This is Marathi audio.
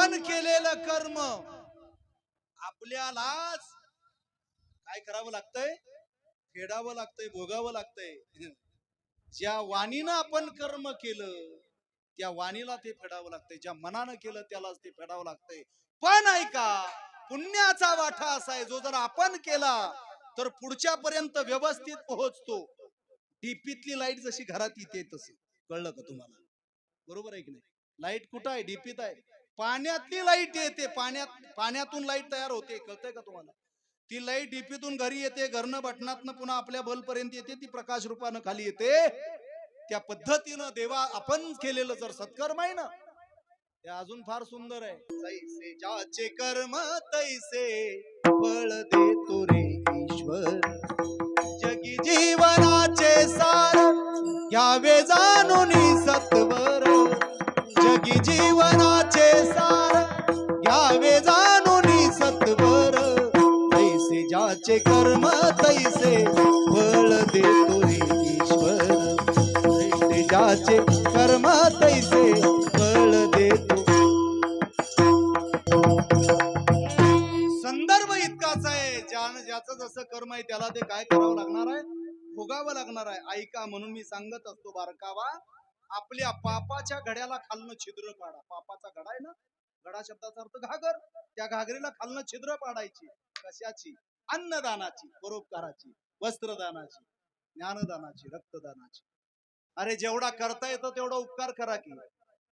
आपण केलेलं कर्म आपल्यालाच काय करावं लागतंय, फेडावं लागतंय, भोगावं लागतंय. ज्या वाणीनं आपण कर्म केलं त्या वाणीला ते फेडावं लागतंय, ज्या मनानं केलं त्यालाच ते फेडावं लागतंय. पण ऐका, पुण्याचा वाटा असा आहे, जो जर आपण केला तर पुढच्या पर्यंत व्यवस्थित पोहोचतो. डीपीतली लाईट जशी घरात येते तशी. कळलं का तुम्हाला? बरोबर आहे की नाही? लाईट कुठं आहे? डीपीत आहे. पाण्यातली लाईट येते, पाण्यातून लाईट तयार होते. कळतंय का तुम्हाला? ती लाईट डीपीतून घरी येते, घरनं बटनातनं पुन्हा आपल्या बल्बपर्यंत येते, ती प्रकाश रूपानं खाली येते. त्या पद्धतीनं देवा आपण केलेलं जर सत्कर्म आहे ना, ते अजून फार सुंदर आहे. जैसे ज्याचे कर्म तैसे फळ देतो रे ईश्वर. जगी जीवनाचे सार घ्यावे जाणून सत्वर. जगी जीवनाचे सार घ्यावे जाणून सत्वर. तैसे ज्याचे कर्म तैसे फळ देतो रे ईश्वर. तैसे ज्याचे कर्म तैसे फळ देतो. संदर्भ इतकाच आहे, ज्याचं जसं कर्म आहे त्याला ते काय करावं लागणार आहे, भोगावं लागणार आहे. ऐका, म्हणून मी सांगत असतो बारकावा, आपल्या पापाच्या घड्याला खालनं छिद्र पाडा. पापाचा घडा आहे ना, घडा शब्दाचा अर्थ घागर. त्या घागरीला खालनं छिद्र पाडायची. कशाची? अन्नदानाची, परोपकाराची, वस्त्रदानाची, ज्ञानदानाची, रक्तदानाची. अरे जेवढा करता येतो तेवढा उपकार करा की.